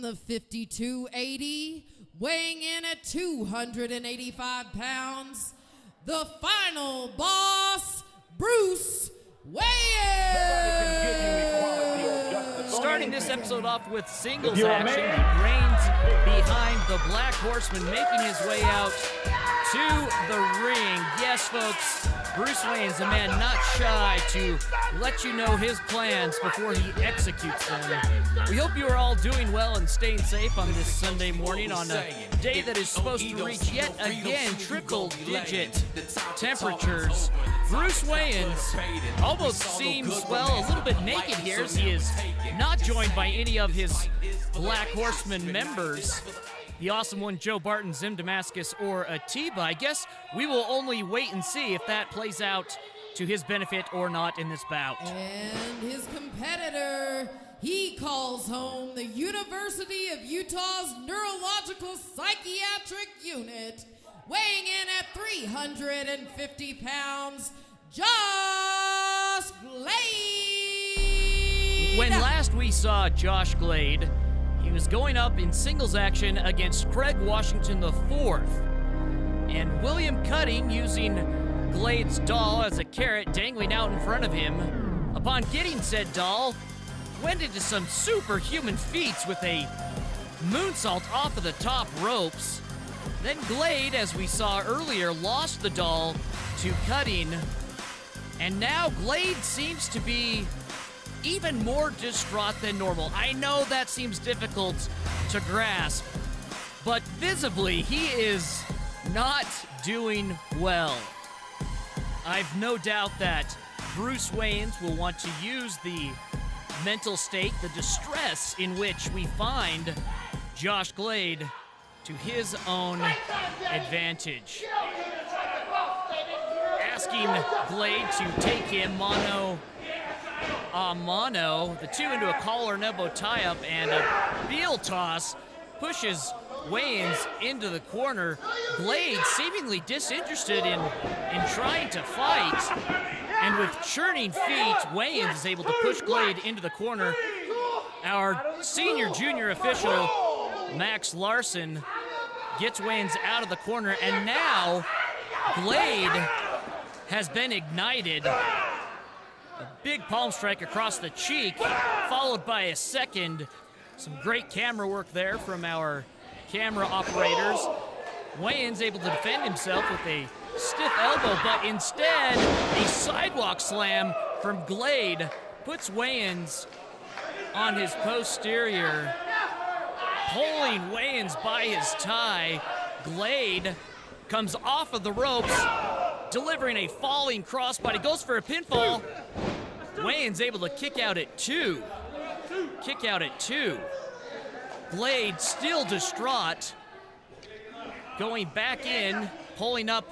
From the 5280, weighing in at 285 pounds, the final boss, Bruce Wayans! Starting this episode off with singles action, he reigns behind the Black Horseman, making his way out to the ring. Yes, folks, Bruce Wayans, a man not shy to let you know his plans before he executes them. We hope you are all doing well and staying safe on this Sunday morning on a day that is supposed to reach yet again triple-digit temperatures. Bruce Wayans almost seems, well, a little bit naked here as he is not joined by any of his Black Horseman members. The awesome one, Joe Barton, Zim Damascus, or Atiba. I guess we will only wait and see if that plays out to his benefit or not in this bout. And his competitor, he calls home the University of Utah's Neurological Psychiatric Unit, weighing in at 350 pounds, Josh Glade! When last we saw Josh Glade, he was going up in singles action against Craig Washington IV. And William Cutting, using Glade's doll as a carrot dangling out in front of him, upon getting said doll, went into some superhuman feats with a moonsault off of the top ropes. Then Glade, as we saw earlier, lost the doll to Cutting. And now Glade seems to be even more distraught than normal. I know that seems difficult to grasp, but visibly he is not doing well. I've no doubt that Bruce Wayans will want to use the mental state, the distress in which we find Josh Glade to his own advantage. Asking Glade to take him mano a mano, the two into a collar and elbow tie-up, and a heel toss pushes Wayans into the corner. Glade seemingly disinterested in trying to fight, and with churning feet, Wayans is able to push Glade into the corner. Our senior junior official, Max Larson, gets Wayans out of the corner, and now Glade has been ignited. A big palm strike across the cheek, followed by a second. Some great camera work there from our camera operators. Wayans able to defend himself with a stiff elbow, but instead, a sidewalk slam from Glade puts Wayans on his posterior, pulling Wayans by his tie. Glade comes off of the ropes, delivering a falling crossbody, goes for a pinfall. Wayans able to kick out at two. Glade still distraught, going back in, pulling up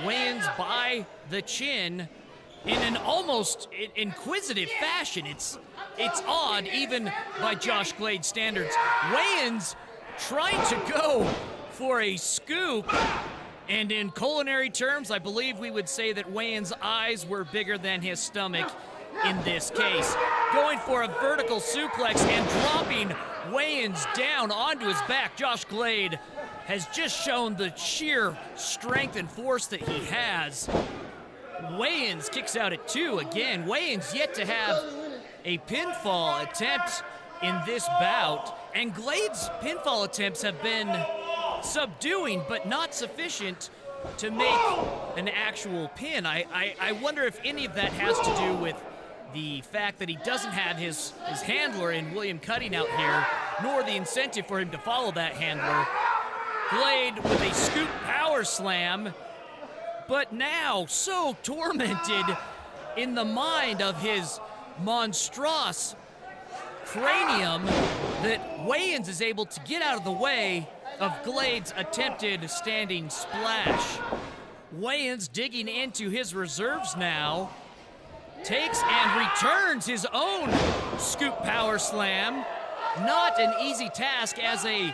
Wayans by the chin in an almost inquisitive fashion. It's odd, even by Josh Glade standards. Wayans trying to go for a scoop, and in culinary terms, I believe we would say that Wayans' eyes were bigger than his stomach in this case. Going for a vertical suplex and dropping Wayans down onto his back. Josh Glade has just shown the sheer strength and force that he has. Wayans kicks out at two again. Wayans yet to have a pinfall attempt in this bout, and Glade's pinfall attempts have been subduing, but not sufficient to make an actual pin. I wonder if any of that has to do with the fact that he doesn't have his handler in William Cutting out here, nor the incentive for him to follow that handler. Glade with a scoop power slam, but now so tormented in the mind of his monstrous cranium that Wayans is able to get out of the way of Glade's attempted standing splash. Wayans digging into his reserves now, takes and returns his own scoop power slam. Not an easy task, as a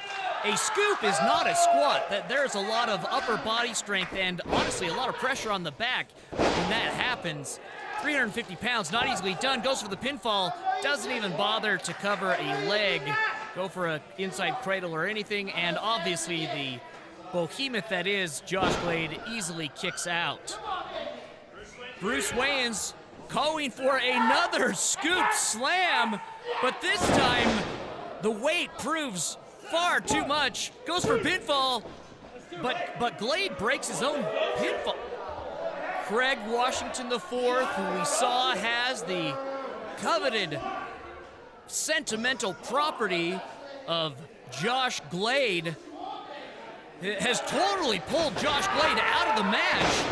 scoop is not a squat. There's a lot of upper body strength and honestly a lot of pressure on the back when that happens. 350 pounds, not easily done. Goes for the pinfall, doesn't even bother to cover a leg go for an inside cradle or anything, and obviously the behemoth that is Josh Glade easily kicks out. Bruce Wayans going for another scoop slam, but this time the weight proves far too much. Goes for pinfall, but Glade breaks his own pinfall. Craig Washington IV, who we saw has the coveted sentimental property of Josh Glade, has totally pulled Josh Glade out of the match.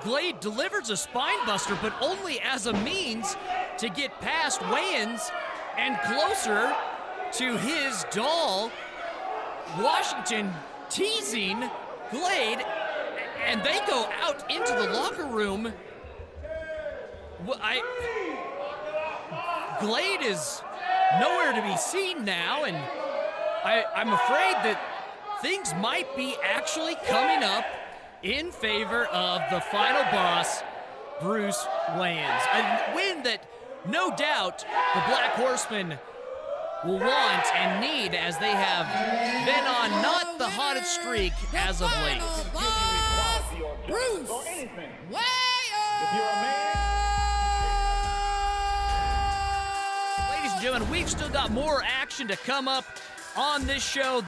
Glade delivers a spine buster, but only as a means to get past Wayans and closer to his doll. Washington teasing Glade, and they go out into the locker room. Glade is nowhere to be seen now, and I'm afraid that things might be actually coming up in favor of the final boss, Bruce Wayans. A win that, no doubt, the Black Horsemen will want and need, as they have been on not the hottest streak as of late. Bruce Ladies and gentlemen, we've still got more action to come up on this show.